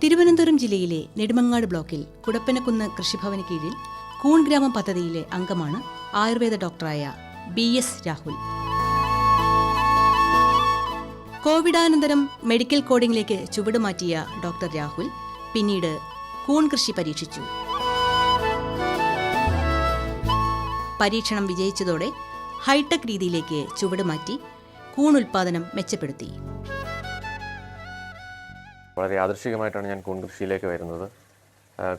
തിരുവനന്തപുരം ജില്ലയിലെ നെടുമങ്ങാട് ബ്ലോക്കിൽ കുടപ്പനക്കുന്ന് കൃഷിഭവന് കീഴിൽ കൂൺ ഗ്രാമം പദ്ധതിയിലെ അംഗമാണ് ആയുർവേദ ഡോക്ടറായ BS രാഹുൽ. കോവിഡാനന്തരം മെഡിക്കൽ കോഡിംഗിലേക്ക് ചുവടുമാറ്റിയ ഡോക്ടർ രാഹുൽ പിന്നീട് കൂൺ കൃഷി പരീക്ഷിച്ചു. പരീക്ഷണം വിജയിച്ചതോടെ ഹൈടെക് രീതിയിലേക്ക് ചുവടുമാറ്റി കൂൺ ഉൽപ്പാദനം മെച്ചപ്പെടുത്തി. വളരെ യാദൃശ്ചികമായിട്ടാണ് ഞാൻ കൂൺ കൃഷിയിലേക്ക് വരുന്നത്.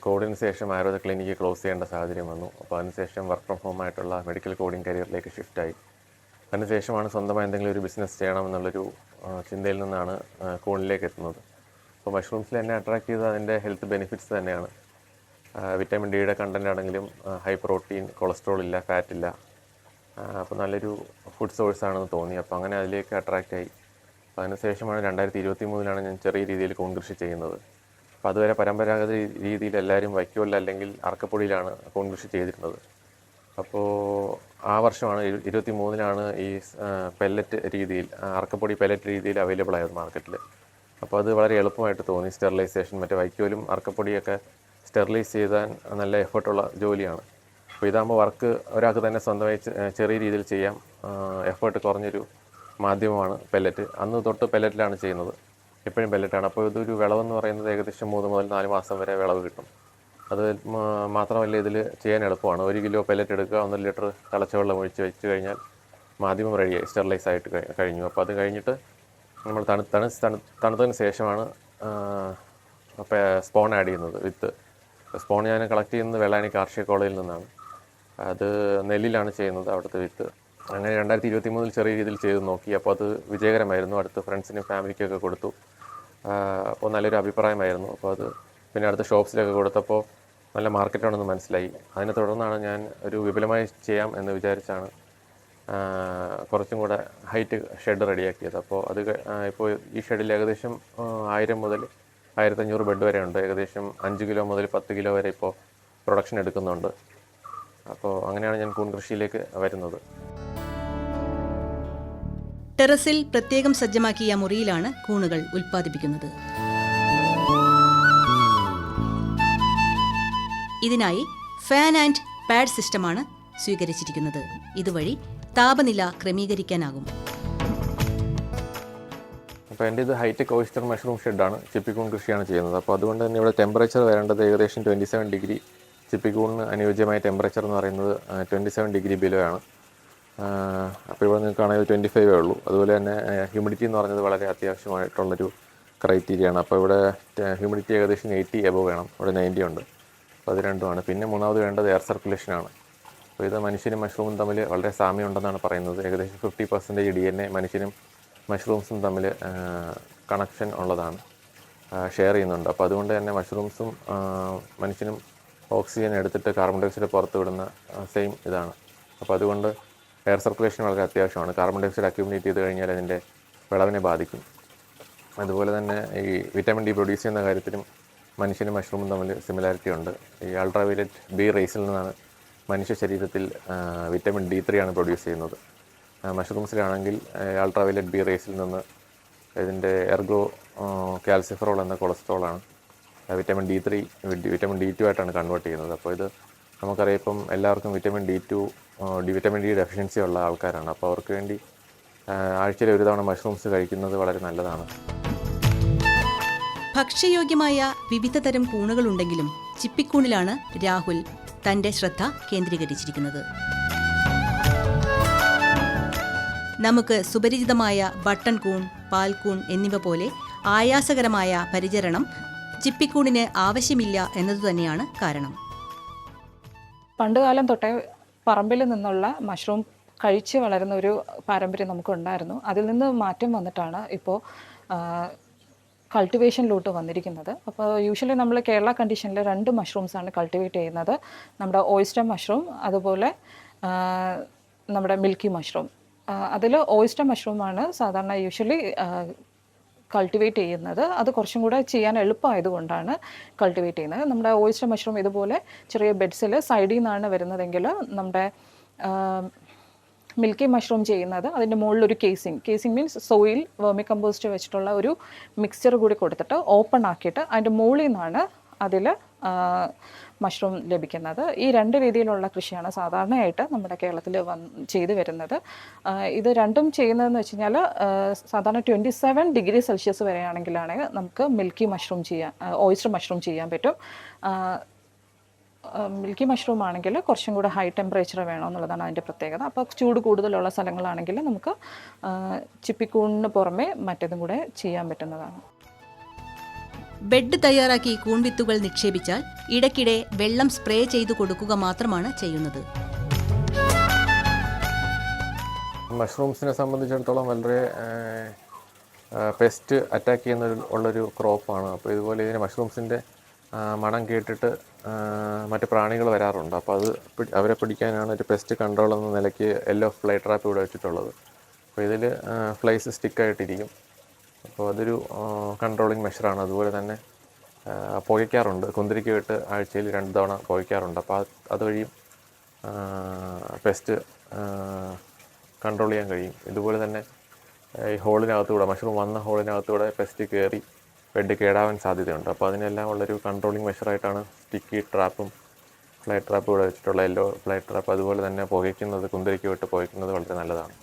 കോവിഡിന് ശേഷം ആയുർവേദ ക്ലിനിക്ക് ക്ലോസ് ചെയ്യേണ്ട സാഹചര്യം വന്നു. അപ്പോൾ അതിനുശേഷം വർക്ക് ഫ്രം ഹോം ആയിട്ടുള്ള മെഡിക്കൽ കോഡിംഗ് കരിയറിലേക്ക് ഷിഫ്റ്റായി. അതിനുശേഷമാണ് സ്വന്തമായി എന്തെങ്കിലും ഒരു ബിസിനസ് ചെയ്യണമെന്നുള്ളൊരു ചിന്തയിൽ നിന്നാണ് കൂണിലേക്ക് എത്തുന്നത്. അപ്പോൾ മഷ്റൂംസിൽ എന്നെ അട്രാക്ട് ചെയ്തത് അതിൻ്റെ ഹെൽത്ത് ബെനിഫിറ്റ്സ് തന്നെയാണ്. വിറ്റാമിൻ ഡിയുടെ കണ്ടൻ്റ് ആണെങ്കിലും ഹൈ പ്രോട്ടീൻ, കൊളസ്ട്രോൾ ഇല്ല, ഫാറ്റ് ഇല്ല. അപ്പോൾ നല്ലൊരു ഫുഡ് സോഴ്സാണെന്ന് തോന്നി. അപ്പോൾ അങ്ങനെ അതിലേക്ക് അട്രാക്റ്റ് ആയി. അതിനുശേഷമാണ് 2023 ഞാൻ ചെറിയ രീതിയിൽ കൂൺ കൃഷി ചെയ്യുന്നത്. അപ്പോൾ അതുവരെ പരമ്പരാഗത രീതിയിൽ എല്ലാവരും വൈക്കോലിൽ അല്ലെങ്കിൽ അറക്കപ്പൊടിയിലാണ് കൂൺ കൃഷി ചെയ്തിരുന്നത്. അപ്പോൾ ആ വർഷമാണ് 2023 ഈ പെല്ലറ്റ് രീതിയിൽ, അറക്കപ്പൊടി പെല്ലറ്റ് രീതിയിൽ അവൈലബിൾ ആയത് മാർക്കറ്റിൽ. അപ്പോൾ അത് വളരെ എളുപ്പമായിട്ട് തോന്നി. സ്റ്റെറിലൈസേഷൻ, മറ്റേ വൈക്കോലും അറക്കപ്പൊടിയൊക്കെ സ്റ്റെറിലൈസ് ചെയ്താൽ നല്ല എഫേർട്ടുള്ള ജോലിയാണ്. അപ്പോൾ ഇതാകുമ്പോൾ വർക്ക് ഒരാൾക്ക് തന്നെ സ്വന്തമായി ചെറിയ രീതിയിൽ ചെയ്യാം. എഫേർട്ട് കുറഞ്ഞൊരു മാധ്യമമാണ് പെല്ലറ്റ്. അന്ന് തൊട്ട് പെല്ലറ്റിലാണ് ചെയ്യുന്നത്, എപ്പോഴും പെല്ലറ്റാണ്. അപ്പോൾ ഇതൊരു വിളവെന്ന് പറയുന്നത് ഏകദേശം 3 മുതൽ 4 മാസം വരെ വിളവ് കിട്ടും. അത് മാത്രമല്ല ഇതിൽ ചെയ്യാൻ എളുപ്പമാണ്. 1 കിലോ പെല്ലറ്റ് എടുക്കുക, 1 ലിറ്റർ തിളച്ച വെള്ളം ഒഴിച്ച് വെച്ച് കഴിഞ്ഞാൽ മാധ്യമം റെഡിയായി, സ്റ്റെറിലൈസ് ആയിട്ട് കഴിഞ്ഞു. അപ്പോൾ അത് കഴിഞ്ഞിട്ട് നമ്മൾ തണുത്തതിന് ശേഷമാണ് സ്പോൺ ആഡ് ചെയ്യുന്നത്. വിത്ത് സ്പോൺ ഞാൻ കളക്ട് ചെയ്യുന്നത് വെള്ളാനി കാർഷിക കോളേജിൽ നിന്നാണ്. അത് നെല്ലിലാണ് ചെയ്യുന്നത്, അവിടുത്തെ വിത്ത്. അങ്ങനെ 2023 ചെറിയ രീതിയിൽ ചെയ്ത് നോക്കി. അപ്പോൾ അത് വിജയകരമായിരുന്നു. അടുത്ത് ഫ്രണ്ട്സിനും ഫാമിലിക്കൊക്കെ കൊടുത്തു. അപ്പോൾ നല്ലൊരു അഭിപ്രായമായിരുന്നു. അപ്പോൾ അത് പിന്നെ അടുത്ത ഷോപ്സിലൊക്കെ കൊടുത്തപ്പോൾ നല്ല മാർക്കറ്റാണെന്ന് മനസ്സിലായി. അതിനെ തുടർന്നാണ് ഞാൻ ഒരു വിപുലമായി ചെയ്യാം എന്ന് വിചാരിച്ചാണ് കുറച്ചും കൂടെ ഹൈറ്റ് ഷെഡ് റെഡിയാക്കിയത്. അപ്പോൾ അത് ഇപ്പോൾ ഈ ഷെഡിൽ ഏകദേശം 1000 മുതൽ 1500 ബെഡ് വരെ ഉണ്ട്. ഏകദേശം 5 കിലോ മുതൽ 10 കിലോ വരെ ഇപ്പോൾ പ്രൊഡക്ഷൻ എടുക്കുന്നുണ്ട്. അപ്പോൾ അങ്ങനെയാണ് ഞാൻ കൂൺ കൃഷിയിലേക്ക് വരുന്നത്. ടെറസിൽ പ്രത്യേകം സജ്ജമാക്കിയ മുറിയിലാണ് കൂണുകൾ ഉൽപ്പാദിപ്പിക്കുന്നത്. ഇതിനായി ഫാൻ ആൻഡ് പാഡ് സിസ്റ്റമാണ് സ്വീകരിച്ചിരിക്കുന്നത്. ഇതുവഴി താപനില ക്രമീകരിക്കാനാകും. അപ്പോൾ എൻ്റെ ഇത് ഹൈടെക് ഓയിസ്റ്റർ മഷ്റൂം ഷെഡാണ്. ചിപ്പിക്കൂൺ കൃഷിയാണ് ചെയ്യുന്നത്. അപ്പോൾ അതുകൊണ്ട് തന്നെ ഇവിടെ ടെമ്പറേച്ചർ വരേണ്ടത് ഏകദേശം 27 ഡിഗ്രി. ചിപ്പിക്കൂണിന് അനുയോജ്യമായ ടെമ്പറേച്ചർ എന്ന് പറയുന്നത് 27 ഡിഗ്രി ബിലോ ആണ്. അപ്പോൾ ഇവിടെ നിങ്ങൾക്കാണെങ്കിൽ 25 ഉള്ളൂ. അതുപോലെ തന്നെ ഹ്യൂമിഡിറ്റി എന്ന് പറഞ്ഞത് വളരെ അത്യാവശ്യമായിട്ടുള്ളൊരു ക്രൈറ്റീരിയയാണ്. അപ്പോൾ ഇവിടെ ഹ്യൂമിഡിറ്റി ഏകദേശം 80 എബോ വേണം. ഇവിടെ 90 ഉണ്ട്. അപ്പോൾ അത് രണ്ടുമാണ്. പിന്നെ മൂന്നാമത് വേണ്ടത് എയർ സർക്കുലേഷനാണ്. അപ്പോൾ ഇത് മനുഷ്യനും മഷ്റൂമും തമ്മിൽ വളരെ സാമ്യമുണ്ടെന്നാണ് പറയുന്നത്. ഏകദേശം 50% DNA മനുഷ്യനും മഷ്റൂംസും തമ്മിൽ കണക്ഷൻ ഉള്ളതാണ്, ഷെയർ ചെയ്യുന്നുണ്ട്. അപ്പോൾ അതുകൊണ്ട് തന്നെ മഷ്റൂംസും മനുഷ്യനും ഓക്സിജൻ എടുത്തിട്ട് കാർബൺ ഡൈ ഓക്സൈഡ് പുറത്ത് വിടുന്ന സെയിം ഇതാണ്. അപ്പോൾ അതുകൊണ്ട് എയർ സർക്കുലേഷൻ വളരെ അത്യാവശ്യമാണ്. കാർബൺ ഡൈ ഓക്സൈഡ് അക്യുമുലേറ്റ് ചെയ്ത് കഴിഞ്ഞാൽ അതിൻ്റെ വിളവിനെ ബാധിക്കും. അതുപോലെ തന്നെ ഈ വിറ്റാമിൻ ഡി പ്രൊഡ്യൂസ് ചെയ്യുന്ന കാര്യത്തിലും മനുഷ്യനും മഷ്റൂമും തമ്മിൽ സിമിലാരിറ്റി ഉണ്ട്. ഈ അൾട്രാവയലറ്റ് ബി റേസിൽ നിന്നാണ് മനുഷ്യ ശരീരത്തിൽ വിറ്റാമിൻ D3 ആണ് പ്രൊഡ്യൂസ് ചെയ്യുന്നത്. മഷ്റൂംസിലാണെങ്കിൽ അൾട്രാവയലറ്റ് ബി റേസിൽ നിന്ന് ഇതിൻ്റെ എർഗോ കാൽസിഫറോൾ എന്ന കൊളസ്ട്രോളാണ് വിറ്റാമിൻ D3 വിറ്റാമിൻ D2 ആയിട്ടാണ് കൺവേർട്ട് ചെയ്യുന്നത്. അപ്പോൾ ഇത് നമുക്കറിയാം, ഇപ്പം എല്ലാവർക്കും വിറ്റാമിൻ വിറ്റാമിൻ ഡി ഡെഫിഷ്യൻസി ഉള്ള ആൾക്കാരാണ്. അപ്പോൾ അവർക്ക് വേണ്ടി ആഴ്ചയിൽ ഒരു തവണ മഷ്റൂംസ് കഴിക്കുന്നത് വളരെ നല്ലതാണ്. ഭക്ഷ്യയോഗ്യമായ വിവിധ തരം കൂണുകളുണ്ടെങ്കിലും ചിപ്പിക്കൂണിലാണ് രാഹുൽ തന്റെ ശ്രദ്ധ കേന്ദ്രീകരിച്ചിരിക്കുന്നത്. നമുക്ക് സുപരിചിതമായ ബട്ടൺ കൂൺ, പാൽക്കൂൺ എന്നിവ പോലെ ആയാസകരമായ പരിചരണം ചിപ്പിക്കൂണിന് ആവശ്യമില്ല എന്നതുതന്നെയാണ് കാരണം. പണ്ടുകാലം തൊട്ടേ പറമ്പിൽ നിന്നുള്ള മഷ്റൂം കഴിച്ച് വളരുന്ന ഒരു പാരമ്പര്യം നമുക്കുണ്ടായിരുന്നു. അതിൽ നിന്ന് മാറ്റം വന്നിട്ടാണ് ഇപ്പോൾ കൾട്ടിവേഷനിലോട്ട് വന്നിരിക്കുന്നത്. അപ്പോൾ യൂഷ്വലി നമ്മൾ കേരള കണ്ടീഷനിൽ 2 മഷ്റൂംസാണ് കൾട്ടിവേറ്റ് ചെയ്യുന്നത്. നമ്മുടെ ഓയിസ്റ്റർ മഷ്റൂം, അതുപോലെ നമ്മുടെ മിൽക്കി മഷ്റൂം. അതിൽ ഓയിസ്റ്റർ മഷ്റൂമാണ് സാധാരണ യൂഷ്വലി കൾട്ടിവേറ്റ് ചെയ്യുന്നത്. അത് കുറച്ചും കൂടെ ചെയ്യാൻ എളുപ്പമായതുകൊണ്ടാണ് കൾട്ടിവേറ്റ് ചെയ്യുന്നത്. നമ്മുടെ ഓയിസ്റ്റർ മഷ്റൂം ഇതുപോലെ ചെറിയ ബെഡ്സിൽ സൈഡിൽ നിന്നാണ് വരുന്നതെങ്കിൽ നമ്മുടെ മിൽക്കി മഷ്റൂം ചെയ്യുന്നത് അതിൻ്റെ മുകളിലൊരു casing means soil vermicompost വെച്ചിട്ടുള്ള ഒരു മിക്സ്ചർ കൂടി കൊടുത്തിട്ട് ഓപ്പൺ ആക്കിയിട്ട് അതിൻ്റെ മുകളിൽ നിന്നാണ് അതിൽ മഷ്റൂം ലഭിക്കുന്നത്. ഈ 2 രീതിയിലുള്ള കൃഷിയാണ് സാധാരണയായിട്ട് നമ്മുടെ കേരളത്തിൽ ചെയ്തു വരുന്നത്. ഇത് രണ്ടും ചെയ്യുന്നതെന്ന് വെച്ച് കഴിഞ്ഞാൽ സാധാരണ 27 ഡിഗ്രി സെൽഷ്യസ് വരെയാണെങ്കിലാണ് നമുക്ക് മിൽക്കി മഷ്റൂം ചെയ്യാൻ, ഓയിസ്റ്റർ മഷ്റൂം ചെയ്യാൻ പറ്റും. മിൽക്കി മഷ്റൂം ആണെങ്കിൽ കുറച്ചും കൂടെ ഹൈ ടെമ്പറേച്ചർ വേണമെന്നുള്ളതാണ് അതിൻ്റെ പ്രത്യേകത. അപ്പോൾ ചൂട് കൂടുതലുള്ള സ്ഥലങ്ങളാണെങ്കിൽ നമുക്ക് ചിപ്പിക്കൂണിന് പുറമെ മറ്റേതും കൂടെ ചെയ്യാൻ പറ്റുന്നതാണ്. ബെഡ് തയ്യാറാക്കി കൂൺവിത്തുകൾ നിക്ഷേപിച്ചാൽ ഇടയ്ക്കിടെ വെള്ളം സ്പ്രേ ചെയ്തു കൊടുക്കുക മാത്രമാണ് ചെയ്യുന്നത്. മഷ്റൂംസിനെ സംബന്ധിച്ചിടത്തോളം വളരെ പെസ്റ്റ് അറ്റാക്ക് ചെയ്യുന്ന ഉള്ളൊരു ക്രോപ്പാണ്. അപ്പോൾ ഇതുപോലെ ഇതിന് മഷ്റൂംസിൻ്റെ മണം കേട്ടിട്ട് മറ്റ് പ്രാണികൾ വരാറുണ്ട്. അപ്പോൾ അവരെ പിടിക്കാനാണ് ഒരു പെസ്റ്റ് കൺട്രോൾ എന്ന നിലയ്ക്ക് യെല്ലോ ഫ്ലൈ ട്രാപ്പ് ഇവിടെ വെച്ചിട്ടുള്ളത്. അപ്പോൾ ഇതിൽ ഫ്ലൈസ് സ്റ്റിക്കായിട്ടിരിക്കും. അപ്പോൾ അതൊരു കൺട്രോളിങ് മെഷറാണ്. അതുപോലെ തന്നെ പുകയ്ക്കാറുണ്ട്. കുന്തിരിക്ക ഇട്ട് ആഴ്ചയിൽ 2 തവണ പുകയ്ക്കാറുണ്ട്. അപ്പോൾ അതുവഴിയും പെസ്റ്റ് കൺട്രോൾ ചെയ്യാൻ കഴിയും. ഇതുപോലെ തന്നെ ഈ ഹോളിനകത്തൂടെ, മഷ്റൂം വന്ന ഹോളിനകത്തൂടെ പെസ്റ്റ് കയറി ബെഡ് കേടാവാൻ സാധ്യതയുണ്ട്. അപ്പോൾ അതിനെല്ലാം ഉള്ളൊരു കൺട്രോളിങ് മെഷറായിട്ടാണ് സ്റ്റിക്കി ട്രാപ്പും ഫ്ലൈ ട്രാപ്പും ഇവിടെ വെച്ചിട്ടുള്ള യെല്ലോ ഫ്ലൈ ട്രാപ്പ്. അതുപോലെ തന്നെ പുകയ്ക്കുന്നത്, കുന്തിരിക്ക ഇട്ട് പുകയ്ക്കുന്നത് വളരെ നല്ലതാണ്.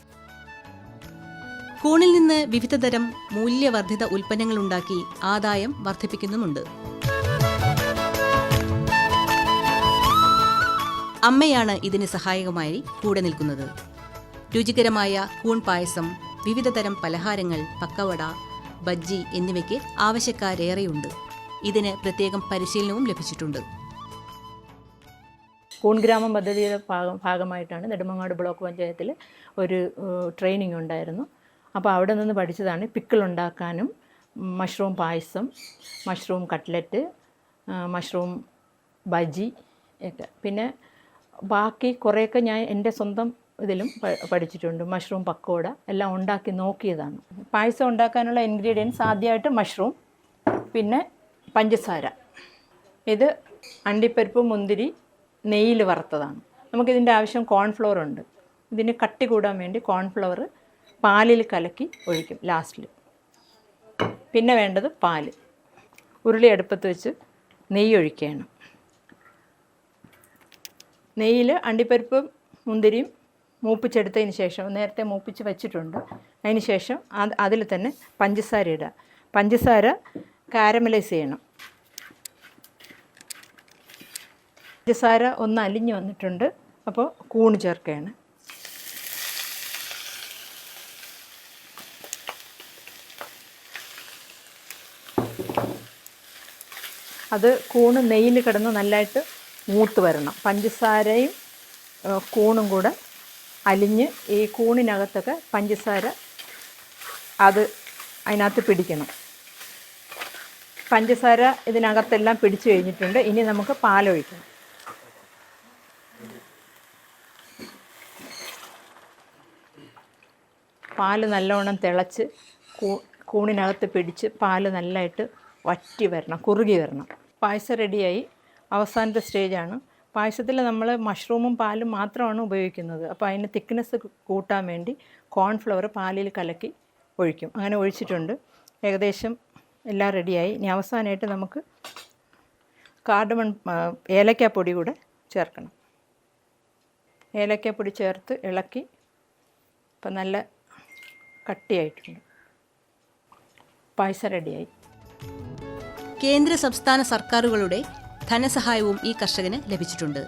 കൂണിൽ നിന്ന് വിവിധതരം മൂല്യവർദ്ധിത ഉൽപ്പന്നങ്ങൾ ഉണ്ടാക്കി ആദായം വർദ്ധിപ്പിക്കുന്നുമുണ്ട്. അമ്മയാണ് ഇതിന് സഹായകമായി കൂടെ നിൽക്കുന്നത്. രുചികരമായ കൂൺ പായസം, വിവിധതരം പലഹാരങ്ങൾ, പക്കവട, ബജ്ജി എന്നിവയ്ക്ക് ആവശ്യക്കാരേറെയുണ്ട്. ഇതിന് പ്രത്യേകം പരിശീലനവും ലഭിച്ചിട്ടുണ്ട്. കൂൺ ഗ്രാമം പദ്ധതിയുടെ ഭാഗമായിട്ടാണ് നെടുമങ്ങാട് ബ്ലോക്ക് പഞ്ചായത്തിൽ ഒരു ട്രെയിനിങ് ഉണ്ടായിരുന്നു. അപ്പോൾ അവിടെ നിന്ന് പഠിച്ചതാണ് പിക്കിൾ ഉണ്ടാക്കാനും, മഷ്റൂം പായസം, മഷ്റൂം കട്ട്ലറ്റ്, മഷ്റൂം ബജി ഒക്കെ. പിന്നെ ബാക്കി കുറേയൊക്കെ ഞാൻ എൻ്റെ സ്വന്തം ഇതിലും പഠിച്ചിട്ടുണ്ട്. മഷ്റൂം പക്കോട എല്ലാം ഉണ്ടാക്കി നോക്കിയതാണ്. പായസം ഉണ്ടാക്കാനുള്ള ഇൻഗ്രീഡിയൻസ് ആദ്യമായിട്ട് മഷ്റൂം, പിന്നെ പഞ്ചസാര. ഇത് അണ്ടിപ്പരിപ്പ്, മുന്തിരി, നെയ്യിൽ വറുത്തതാണ്. നമുക്കിതിൻ്റെ ആവശ്യം കോൺഫ്ലവർ ഉണ്ട്. ഇതിന് കട്ടി കൂടാൻ വേണ്ടി കോൺഫ്ലവർ പാലിൽ കലക്കി ഒഴിക്കും ലാസ്റ്റിൽ. പിന്നെ വേണ്ടത് പാല്. ഉരുളി അടുപ്പത്ത് വെച്ച് നെയ്യ് ഒഴിക്കുകയാണ്. നെയ്യിൽ അണ്ടിപ്പരിപ്പും മുന്തിരിയും മൂപ്പിച്ചെടുത്തതിന് ശേഷം, നേരത്തെ മൂപ്പിച്ച് വെച്ചിട്ടുണ്ട്, അതിന് ശേഷം അതിൽ തന്നെ പഞ്ചസാര ഇടുക. പഞ്ചസാര കാരമലൈസ് ചെയ്യണം. പഞ്ചസാര ഒന്ന് അലിഞ്ഞ് വന്നിട്ടുണ്ട്. അപ്പോൾ കൂണ് ചേർക്കുകയാണ്. അത് കൂണ് നെയ്യിൽ കിടന്ന് നല്ലതായിട്ട് മൂത്ത് വരണം. പഞ്ചസാരയും കൂണും കൂടെ അലിഞ്ഞ് ഈ കൂണിനകത്തൊക്കെ പഞ്ചസാര അതിനകത്ത് പിടിക്കണം. പഞ്ചസാര ഇതിനകത്തെല്ലാം പിടിച്ചു കഴിഞ്ഞിട്ടുണ്ട്. ഇനി നമുക്ക് പാലൊഴിക്കണം. പാല് നല്ലോണം തിളച്ച് കൂണിനകത്ത് പിടിച്ച് പാല് നല്ലതായിട്ട് വറ്റി വരണം, കുറുകി വരണം. പായസം റെഡിയായി. അവസാനത്തെ സ്റ്റേജാണ്. പായസത്തിൽ നമ്മൾ മഷ്റൂമും പാലും മാത്രമാണ് ഉപയോഗിക്കുന്നത്. അപ്പോൾ അതിന് തിക്നെസ് കൂട്ടാൻ വേണ്ടി കോൺഫ്ലവർ പാലിൽ കലക്കി ഒഴിക്കും. അങ്ങനെ ഒഴിച്ചിട്ടുണ്ട്. ഏകദേശം എല്ലാം റെഡിയായി. ഇനി അവസാനമായിട്ട് നമുക്ക് കാർഡമൺ ഏലക്കാപ്പൊടി കൂടെ ചേർക്കണം. ഏലക്കാപ്പൊടി ചേർത്ത് ഇളക്കി ഇപ്പം നല്ല കട്ടിയായിട്ടുണ്ട്. പായസം റെഡിയായി. കേന്ദ്ര സംസ്ഥാന സർക്കാരുകളുടെ ധനസഹായവും ഈ കർഷകന് ലഭിച്ചിട്ടുണ്ട്.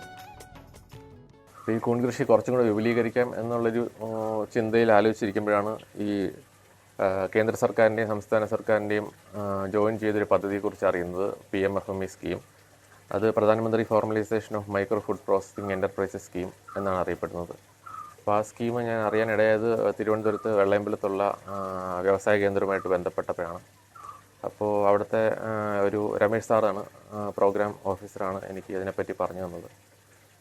അപ്പോൾ ഈ കൂൺ കൃഷി കുറച്ചും കൂടെ വിപുലീകരിക്കാം എന്നുള്ളൊരു ചിന്തയിൽ ആലോചിച്ചിരിക്കുമ്പോഴാണ് ഈ കേന്ദ്ര സർക്കാരിൻ്റെയും സംസ്ഥാന സർക്കാരിൻ്റെയും ജോയിൻ ചെയ്തൊരു പദ്ധതിയെക്കുറിച്ച് അറിയുന്നത്, PMFME സ്കീം. അത് പ്രധാനമന്ത്രി formalisation of micro food processing enterprises scheme എന്നാണ് അറിയപ്പെടുന്നത്. അപ്പോൾ ആ സ്കീം ഞാൻ അറിയാനിടയായത് തിരുവനന്തപുരത്ത് വെള്ളയമ്പലത്തുള്ള വ്യവസായ കേന്ദ്രവുമായിട്ട് ബന്ധപ്പെട്ടപ്പോഴാണ്. അപ്പോൾ അവിടുത്തെ ഒരു രമേശ് സാറാണ്, പ്രോഗ്രാം ഓഫീസറാണ്, എനിക്ക് ഇതിനെപ്പറ്റി പറഞ്ഞു തന്നത്.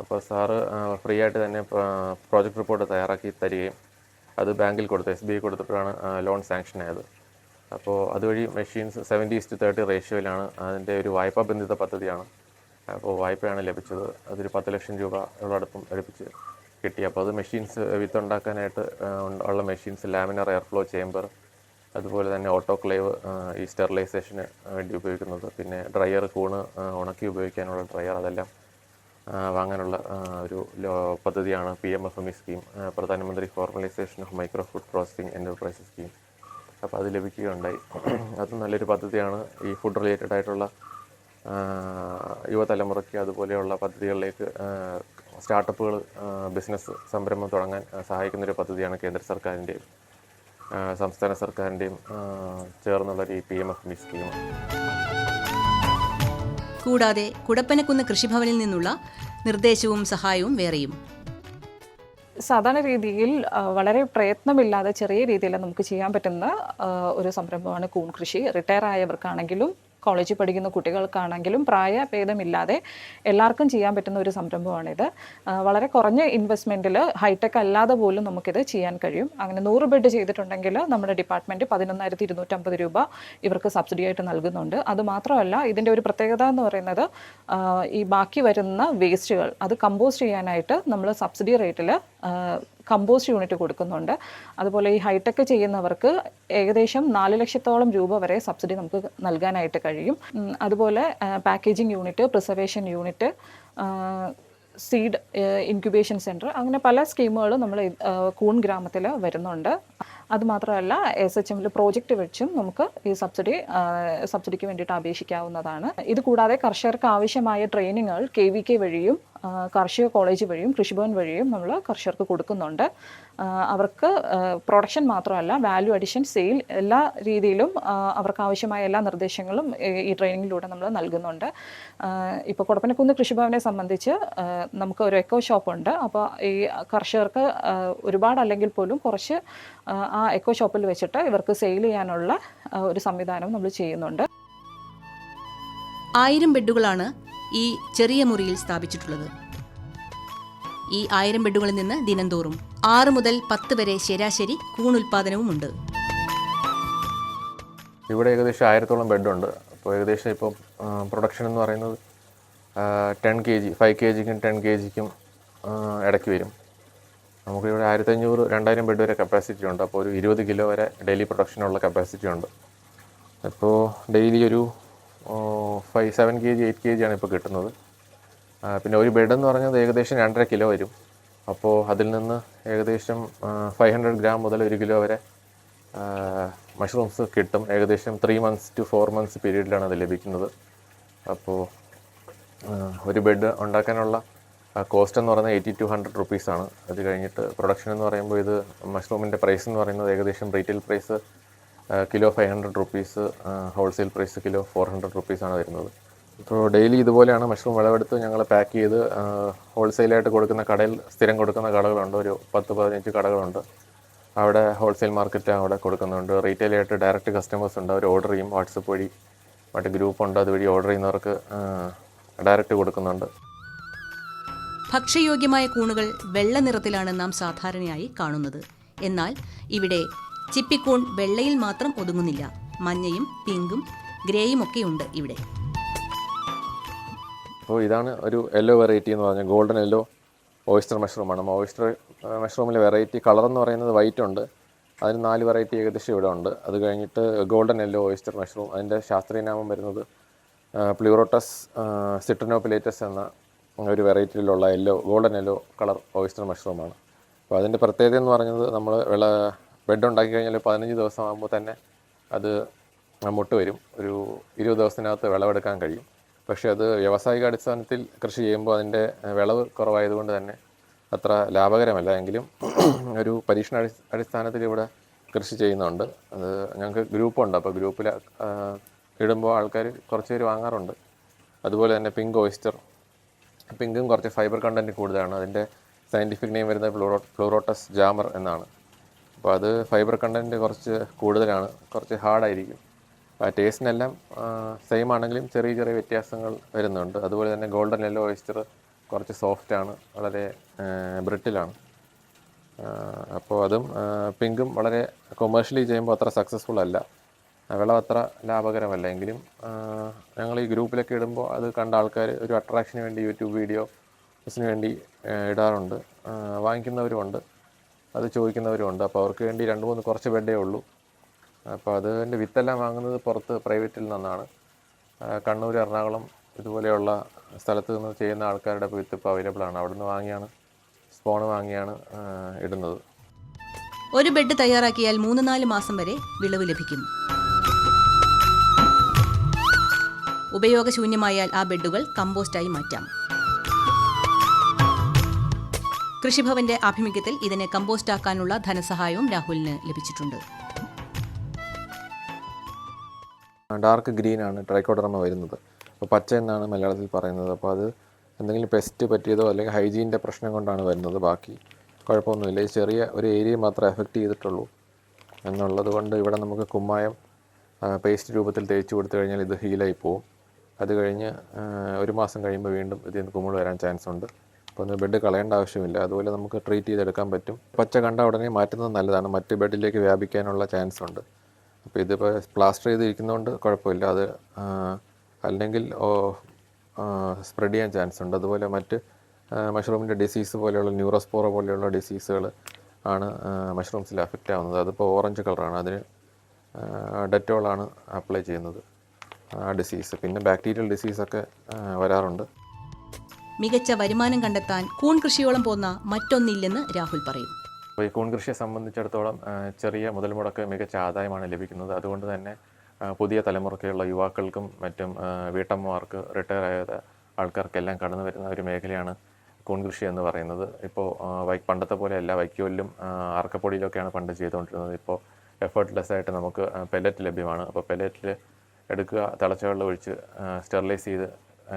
അപ്പോൾ സാറ് ഫ്രീ ആയിട്ട് തന്നെ പ്രോജക്റ്റ് റിപ്പോർട്ട് തയ്യാറാക്കി തരികയും അത് ബാങ്കിൽ കൊടുത്തു, SBI കൊടുത്തപ്പോഴാണ് ലോൺ സാങ്ഷൻ ആയത്. അപ്പോൾ അതുവഴി മെഷീൻസ് 70:30 റേഷ്യോയിലാണ്, അതിൻ്റെ ഒരു വായ്പാ ബന്ധിത പദ്ധതിയാണ്. അപ്പോൾ വായ്പയാണ് ലഭിച്ചത്. അതൊരു 10 ലക്ഷം രൂപയോടടുപ്പം അടുപ്പിച്ച് കിട്ടി. അപ്പോൾ അത് മെഷീൻസ് വിത്തുണ്ടാക്കാനായിട്ട് ഉള്ള മെഷീൻസ്, ലാമിനർ എയർഫ്ലോ ചേമ്പർ, അതുപോലെ തന്നെ ഓട്ടോക്ലേവ് ഈ സ്റ്റെറിലൈസേഷന് വേണ്ടി ഉപയോഗിക്കുന്നത്, പിന്നെ ഡ്രയർ, കൂണ് ഉണക്കി ഉപയോഗിക്കാനുള്ള ഡ്രയർ, അതെല്ലാം വാങ്ങാനുള്ള ഒരു പദ്ധതിയാണ് PMFME സ്കീം, പ്രധാനമന്ത്രി formalisation of micro food processing enterprises scheme. അപ്പോൾ അത് ലഭിക്കുകയുണ്ടായി. അത് നല്ലൊരു പദ്ധതിയാണ്. ഈ ഫുഡ് റിലേറ്റഡ് ആയിട്ടുള്ള യുവതലമുറയ്ക്ക് അതുപോലെയുള്ള പദ്ധതികളിലേക്ക് സ്റ്റാർട്ടപ്പുകൾ, ബിസിനസ് സംരംഭം തുടങ്ങാൻ സഹായിക്കുന്നൊരു പദ്ധതിയാണ് കേന്ദ്ര സർക്കാരിൻ്റെയും സംസ്ഥാന സർക്കാരിൻ്റെയും ചേർന്നുള്ള ഈ PMFME സ്കീം. കൂടാതെ കുടപ്പനക്കുന്ന് കൃഷിഭവനിൽ നിന്നുള്ള നിർദ്ദേശവും സഹായവും വേറെയും. സാധാരണ രീതിയിൽ വളരെ പ്രയത്നമില്ലാതെ ചെറിയ രീതിയിൽ നമുക്ക് ചെയ്യാൻ പറ്റുന്ന ഒരു സംരംഭമാണ് കൂൺ കൃഷി. റിട്ടയർ ആയവർക്കാണെങ്കിലും കോളേജിൽ പഠിക്കുന്ന കുട്ടികൾക്കാണെങ്കിലും പ്രായഭേദമില്ലാതെ എല്ലാവർക്കും ചെയ്യാൻ പറ്റുന്ന ഒരു സംരംഭമാണിത്. വളരെ കുറഞ്ഞ ഇൻവെസ്റ്റ്മെൻറ്റിൽ ഹൈടെക് അല്ലാതെ പോലും നമുക്കിത് ചെയ്യാൻ കഴിയും. അങ്ങനെ 100 ബെഡ് ചെയ്തിട്ടുണ്ടെങ്കിൽ നമ്മുടെ ഡിപ്പാർട്ട്മെൻറ്റ് 11,250 രൂപ ഇവർക്ക് സബ്സിഡി ആയിട്ട് നൽകുന്നുണ്ട്. അതുമാത്രമല്ല, ഇതിൻ്റെ ഒരു പ്രത്യേകത എന്ന് പറയുന്നത് ഈ ബാക്കി വരുന്ന വേസ്റ്റുകൾ അത് കമ്പോസ്റ്റ് ചെയ്യാനായിട്ട് നമ്മൾ സബ്സിഡി റേറ്റിൽ കമ്പോസ്റ്റ് യൂണിറ്റ് കൊടുക്കുന്നുണ്ട്. അതുപോലെ ഈ ഹൈടെക് ചെയ്യുന്നവർക്ക് ഏകദേശം 4 ലക്ഷത്തോളം രൂപ വരെ സബ്സിഡി നമുക്ക് നൽകാനായിട്ട് കഴിയും. അതുപോലെ packaging unit, preservation unit, seed incubation centre, അങ്ങനെ പല സ്കീമുകളും നമ്മൾ കൂൺ ഗ്രാമത്തിൽ വരുന്നുണ്ട്. അതുമാത്രമല്ല, SHMൽ പ്രോജക്റ്റ് വെച്ചും നമുക്ക് ഈ സബ്സിഡിക്ക് വേണ്ടിയിട്ട് അപേക്ഷിക്കാവുന്നതാണ്. ഇത് കൂടാതെ കർഷകർക്ക് ആവശ്യമായ ട്രെയിനിങ്ങുകൾ KVK വഴിയും കാർഷിക കോളേജ് വഴിയും കൃഷിഭവൻ വഴിയും നമ്മൾ കർഷകർക്ക് കൊടുക്കുന്നുണ്ട്. അവർക്ക് പ്രൊഡക്ഷൻ മാത്രമല്ല, വാല്യൂ അഡിഷൻ, സെയിൽ, എല്ലാ രീതിയിലും അവർക്ക് ആവശ്യമായ എല്ലാ നിർദ്ദേശങ്ങളും ഈ ട്രെയിനിങ്ങിലൂടെ നമ്മൾ നൽകുന്നുണ്ട്. ഇപ്പോൾ കുടപ്പനക്കുന്ന് കൃഷിഭവനെ സംബന്ധിച്ച് നമുക്ക് ഒരു എക്കോ ഷോപ്പ് ഉണ്ട്. അപ്പോൾ ഈ കർഷകർക്ക് ഒരുപാടല്ലെങ്കിൽ പോലും കുറച്ച് ആ എക്കോ ഷോപ്പിൽ വെച്ചിട്ട് ഇവർക്ക് സെയിൽ ചെയ്യാനുള്ള ഒരു സംവിധാനം നമ്മൾ ചെയ്യുന്നുണ്ട്. 1000 ബെഡുകളാണ് ഈ ചെറിയ മുറിയിൽ സ്ഥാപിച്ചിട്ടുള്ളത്. ഈ 1000 ബെഡുകളിൽ നിന്ന് ദിനംതോറും 6 മുതൽ 10 വരെ ശരാശരി കൂൺ ഉൽപ്പാദനവുമുണ്ട്. ഇവിടെ ഏകദേശം 1000-ഓളം ബെഡുണ്ട്. അപ്പോൾ ഏകദേശം ഇപ്പം പ്രൊഡക്ഷൻ എന്ന് പറയുന്നത് 10 kg, 5 kgക്കും 10 kgക്കും ഇടയ്ക്ക് വരും. നമുക്കിവിടെ 1500-2000 ബെഡ് വരെ കപ്പാസിറ്റി ഉണ്ട്. അപ്പോൾ ഒരു 20 കിലോ വരെ ഡെയിലി പ്രൊഡക്ഷനുള്ള കപ്പാസിറ്റി ഉണ്ട്. ഇപ്പോൾ ഡെയിലി ഒരു 7 kg 8 kg ആണ് ഇപ്പോൾ കിട്ടുന്നത്. പിന്നെ ഒരു ബെഡ് എന്ന് പറഞ്ഞത് ഏകദേശം 2.5 കിലോ വരും. അപ്പോൾ അതിൽ നിന്ന് ഏകദേശം 500 ഗ്രാം മുതൽ 1 കിലോ വരെ മഷ്റൂംസ് കിട്ടും. ഏകദേശം 3 months to 4 months പീരീഡിലാണ് അത് ലഭിക്കുന്നത്. അപ്പോൾ ഒരു ബെഡ് ഉണ്ടാക്കാനുള്ള കോസ്റ്റ് എന്ന് പറയുന്നത് 80 to 100 റുപ്പീസാണ്. അത് കഴിഞ്ഞിട്ട് പ്രൊഡക്ഷൻ എന്ന് പറയുമ്പോൾ ഇത് മഷ്റൂമിൻ്റെ പ്രൈസ് എന്ന് പറയുന്നത് ഏകദേശം retail price kilo 500 rupees, wholesale price kilo 400 റുപ്പീസാണ് വരുന്നത്. ഇപ്പോൾ ഡെയിലി ഇതുപോലെയാണ് മഷ്റൂം വിളവെടുത്ത് ഞങ്ങൾ പാക്ക് ചെയ്ത് ഹോൾസെയിലായിട്ട് കൊടുക്കുന്ന കടയിൽ, സ്ഥിരം കൊടുക്കുന്ന കടകളുണ്ട്, ഒരു 10-15 കടകളുണ്ട്. അവിടെ ഹോൾസെയിൽ മാർക്കറ്റ് അവിടെ കൊടുക്കുന്നുണ്ട്. റീറ്റെയിലായിട്ട് ഡയറക്റ്റ് കസ്റ്റമേഴ്സ് ഉണ്ട്, അവർ ഓർഡർ ചെയ്യും. വാട്സപ്പ് വഴി മറ്റേ ഗ്രൂപ്പുണ്ട്, അതുവഴി ഓർഡർ ചെയ്യുന്നവർക്ക് ഡയറക്റ്റ് കൊടുക്കുന്നുണ്ട്. ഭക്ഷ്യയോഗ്യമായ കൂണുകൾ വെള്ള നിറത്തിലാണ് നാം സാധാരണയായി കാണുന്നത്. എന്നാൽ ഇവിടെ ചിപ്പിക്കൂൺ വെള്ളയിൽ മാത്രം ഒതുങ്ങുന്നില്ല. മഞ്ഞയും പിങ്കും ഗ്രേയും ഒക്കെയുണ്ട് ഇവിടെ. അപ്പോൾ ഇതാണ് ഒരു യെല്ലോ വെറൈറ്റി എന്ന് പറഞ്ഞാൽ ഗോൾഡൻ യെല്ലോ ഓയിസ്റ്റർ മഷ്റൂമാണ്. ഓയിസ്റ്റർ മഷ്റൂമിലെ വെറൈറ്റി കളർ എന്ന് പറയുന്നത് വൈറ്റ് ഉണ്ട്. അതിന് 4 വെറൈറ്റി ഏകദേശം ഇവിടെ ഉണ്ട്. അത് കഴിഞ്ഞിട്ട് ഗോൾഡൻ യെല്ലോ ഓയിസ്റ്റർ മഷ്റൂം, അതിൻ്റെ ശാസ്ത്രീയ നാമം വരുന്നത് പ്ലൂറോട്ടസ് സിട്രനോപിലേറ്റസ് എന്ന ഒരു വെറൈറ്റിയിലുള്ള ഗോൾഡൻ യെല്ലോ കളർ ഓയിസ്റ്റർ മഷ്റൂമാണ്. അപ്പോൾ അതിൻ്റെ പ്രത്യേകത എന്ന് പറഞ്ഞത് നമ്മൾ ബെഡ് ഉണ്ടാക്കി കഴിഞ്ഞാൽ 15 ദിവസം ആകുമ്പോൾ തന്നെ അത് മുട്ട് വരും. ഒരു 20 ദിവസത്തിനകത്ത് വിളവെടുക്കാൻ കഴിയും. പക്ഷേ അത് വ്യാവസായിക അടിസ്ഥാനത്തിൽ കൃഷി ചെയ്യുമ്പോൾ അതിൻ്റെ വിളവ് കുറവായതുകൊണ്ട് തന്നെ അത്ര ലാഭകരമല്ല. എങ്കിലും ഒരു പരീക്ഷണ അടിസ്ഥാനത്തിൽ ഇവിടെ കൃഷി ചെയ്യുന്നുണ്ട്. അത് ഞങ്ങൾക്ക് ഗ്രൂപ്പുണ്ട്. അപ്പോൾ ഗ്രൂപ്പിൽ ഇടുമ്പോൾ ആൾക്കാർ കുറച്ച് പേര് വാങ്ങാറുണ്ട്. അതുപോലെ തന്നെ പിങ്ക് ഓയിസ്റ്റർ, പിങ്കും കുറച്ച് ഫൈബർ കണ്ടൻറ്റ് കൂടുതലാണ്. അതിൻ്റെ സയൻറ്റിഫിക് നെയിം വരുന്നത് പ്ലൂറോട്ടസ് ജാമർ എന്നാണ്. അപ്പോൾ അത് ഫൈബർ കണ്ടൻറ്റ് കുറച്ച് കൂടുതലാണ്, കുറച്ച് ഹാർഡായിരിക്കും. ടേസ്റ്റിനെല്ലാം സെയിം ആണെങ്കിലും ചെറിയ ചെറിയ വ്യത്യാസങ്ങൾ വരുന്നുണ്ട്. അതുപോലെ തന്നെ ഗോൾഡൻ യെല്ലോ ഓയിസ്റ്റർ കുറച്ച് സോഫ്റ്റാണ്, വളരെ ബ്രിട്ടിലാണ്. അപ്പോൾ അതും പിങ്കും വളരെ കൊമേഴ്ഷ്യലി ചെയ്യുമ്പോൾ അത്ര സക്സസ്ഫുൾ അല്ല, വിളം അത്ര ലാഭകരമല്ല. എങ്കിലും ഞങ്ങൾ ഈ ഗ്രൂപ്പിലൊക്കെ ഇടുമ്പോൾ അത് കണ്ട ആൾക്കാർ ഒരു അട്രാക്ഷന് വേണ്ടി യൂട്യൂബ് വീഡിയോസിന് വേണ്ടി ഇടാറുണ്ട്. വാങ്ങിക്കുന്നവരുമുണ്ട്, അത് ചോദിക്കുന്നവരുമുണ്ട്. അപ്പോൾ അവർക്ക് വേണ്ടി 2-3 കുറച്ച് ബെഡേ ഉള്ളൂ. അപ്പോൾ അതിൻ്റെ വിത്തെല്ലാം വാങ്ങുന്നത് പുറത്ത് പ്രൈവറ്റിൽ നിന്നാണ്. കണ്ണൂർ, എറണാകുളം ഇതുപോലെയുള്ള സ്ഥലത്ത് നിന്ന് ചെയ്യുന്ന ആൾക്കാരുടെ വിത്ത് ഇപ്പോൾ അവൈലബിൾ ആണ്. അവിടെ നിന്ന് വാങ്ങിയാണ്, സ്പോണ് വാങ്ങിയാണ് ഇടുന്നത്. ഒരു ബെഡ് തയ്യാറാക്കിയാൽ 3-4 മാസം വരെ വിളവ് ലഭിക്കും. ഉപയോഗശൂന്യമായാൽ ആ ബെഡുകൾ കമ്പോസ്റ്റായി മാറ്റാം. കൃഷിഭവന്റെ ആഭിമുഖ്യത്തിൽ ഇതിനെ കമ്പോസ്റ്റാക്കാനുള്ള ധനസഹായവും രാഹുലിന് ലഭിച്ചിട്ടുണ്ട്. ഡാർക്ക് ഗ്രീനാണ് ട്രൈക്കോഡർമ വരുന്നത്. അപ്പോൾ പച്ച എന്നാണ് മലയാളത്തിൽ പറയുന്നത്. അപ്പോൾ അത് എന്തെങ്കിലും പെസ്റ്റ് പറ്റിയതോ അല്ലെങ്കിൽ ഹൈജീൻ്റെ പ്രശ്നം കൊണ്ടാണ് വരുന്നത്. ബാക്കി കുഴപ്പമൊന്നുമില്ല. ഈ ചെറിയ ഒരു ഏരിയ മാത്രമേ എഫക്റ്റ് ചെയ്തിട്ടുള്ളൂ എന്നുള്ളത് കൊണ്ട് ഇവിടെ നമുക്ക് കുമ്മായം പേസ്റ്റ് രൂപത്തിൽ തേച്ച് കൊടുത്തു കഴിഞ്ഞാൽ ഇത് ഹീലായി പോവും. അത് കഴിഞ്ഞ് 1 മാസം കഴിയുമ്പോൾ വീണ്ടും ഇതിൽ നിന്ന് കുമിൾ വരാൻ ചാൻസ് ഉണ്ട്. അപ്പോൾ ഒന്ന് ബെഡ് കളയേണ്ട ആവശ്യമില്ല. അതുപോലെ നമുക്ക് ട്രീറ്റ് ചെയ്തെടുക്കാൻ പറ്റും. പച്ച കണ്ട ഉടനെ മാറ്റുന്നത് നല്ലതാണ്, മറ്റ് ബെഡിലേക്ക് വ്യാപിക്കാനുള്ള ചാൻസ് ഉണ്ട്. അപ്പോൾ ഇതിപ്പോൾ പ്ലാസ്റ്റർ ചെയ്തിരിക്കുന്നതുകൊണ്ട് കുഴപ്പമില്ല. അത് അല്ലെങ്കിൽ സ്പ്രെഡ് ചെയ്യാൻ ചാൻസ് ഉണ്ട്. അതുപോലെ മറ്റ് മഷ്റൂമിൻ്റെ ഡിസീസ് പോലെയുള്ള ന്യൂറോസ്പോറ പോലെയുള്ള ഡിസീസുകൾ ആണ് മഷ്റൂംസിൽ അഫക്റ്റ് ആവുന്നത്. അതിപ്പോൾ ഓറഞ്ച് കളറാണ്. അതിന് ഡെറ്റോളാണ് അപ്ലൈ ചെയ്യുന്നത് ആ ഡിസീസ്. പിന്നെ ബാക്ടീരിയൽ ഡിസീസൊക്കെ വരാറുണ്ട്. മികച്ച വരുമാനം കണ്ടെത്താൻ കൂൺ കൃഷിയോളം പോന്ന മറ്റൊന്നില്ലെന്ന് രാഹുൽ പറയും. അപ്പോൾ ഈ കൂൺ കൃഷിയെ സംബന്ധിച്ചിടത്തോളം ചെറിയ മുതൽ മുടക്ക് മികച്ച ആദായമാണ് ലഭിക്കുന്നത്. അതുകൊണ്ട് തന്നെ പുതിയ തലമുറയ്ക്കുള്ള യുവാക്കൾക്കും മറ്റും വീട്ടമ്മമാർക്ക്, റിട്ടയർ ആയ ആൾക്കാർക്കെല്ലാം കടന്നു വരുന്ന ഒരു മേഖലയാണ് കൂൺ കൃഷി എന്ന് പറയുന്നത്. ഇപ്പോൾ പണ്ടത്തെ പോലെയല്ല, വൈക്കോലിലും അറക്കപ്പൊടിയിലൊക്കെയാണ് പണ്ട് ചെയ്തുകൊണ്ടിരുന്നത്. ഇപ്പോൾ എഫേർട്ട്ലെസ് ആയിട്ട് നമുക്ക് പെല്ലറ്റ് ലഭ്യമാണ്. അപ്പോൾ പെല്ലറ്റിൽ എടുക്കുക, തിളച്ച വെള്ളം ഒഴിച്ച് സ്റ്റെറിലൈസ് ചെയ്ത്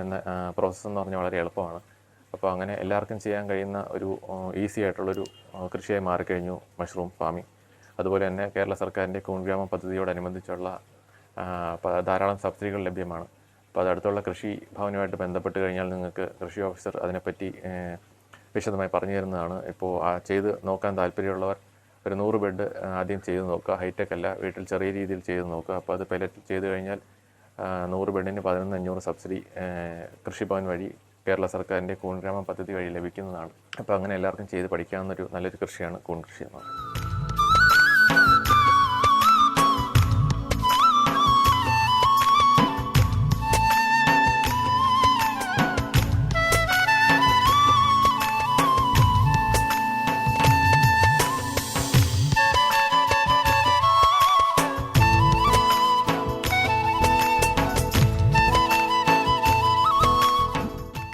എന്ന പ്രോസസ്സ് എന്ന് പറഞ്ഞാൽ വളരെ എളുപ്പമാണ്. അപ്പോൾ അങ്ങനെ എല്ലാവർക്കും ചെയ്യാൻ കഴിയുന്ന ഒരു ഈസി ആയിട്ടുള്ളൊരു കൃഷിയായി മാറിക്കഴിഞ്ഞു മഷ്റൂം ഫാമിംഗ്. അതുപോലെ തന്നെ കേരള സർക്കാരിൻ്റെ കൂൺ ഗ്രാമ പദ്ധതിയോടനുബന്ധിച്ചുള്ള ധാരാളം സബ്സിഡികൾ ലഭ്യമാണ്. അപ്പോൾ അതടുത്തുള്ള കൃഷി ഭവനുമായിട്ട് ബന്ധപ്പെട്ട് കഴിഞ്ഞാൽ നിങ്ങൾക്ക് കൃഷി ഓഫീസർ അതിനെപ്പറ്റി വിശദമായി പറഞ്ഞു തരുന്നതാണ്. ഇപ്പോൾ ചെയ്ത് നോക്കാൻ താല്പര്യമുള്ളവർ ഒരു 100 ബെഡ് ആദ്യം ചെയ്ത് നോക്കുക. ഹൈടെക് അല്ല, വീട്ടിൽ ചെറിയ രീതിയിൽ ചെയ്ത് നോക്കുക. അപ്പോൾ അത് പെലറ്റ് ചെയ്ത് കഴിഞ്ഞാൽ 100 ബെഡിന് 11,500 സബ്സിഡി കൃഷിഭവൻ വഴി കേരള സർക്കാരിൻ്റെ കൂൺ ഗ്രാമ പദ്ധതി വഴി ലഭിക്കുന്നതാണ്. അപ്പോൾ അങ്ങനെ എല്ലാവർക്കും ചെയ്ത് പഠിക്കാവുന്നൊരു നല്ലൊരു കൃഷിയാണ് കൂൺ കൃഷി എന്ന് പറയുന്നത്.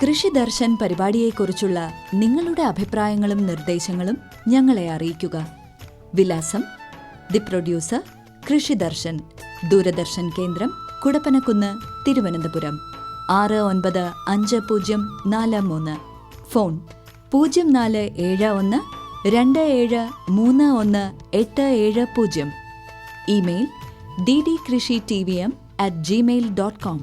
കൃഷി ദർശൻ പരിപാടിയെക്കുറിച്ചുള്ള നിങ്ങളുടെ അഭിപ്രായങ്ങളും നിർദ്ദേശങ്ങളും ഞങ്ങളെ അറിയിക്കുക. വിലാസം: ദി പ്രൊഡ്യൂസർ, കൃഷി ദർശൻ, ദൂരദർശൻ കേന്ദ്രം, Kudappanakunnu, Thiruvananthapuram 695043. Phone 0471 27318770. Email ddkrishitvom@gmail.com.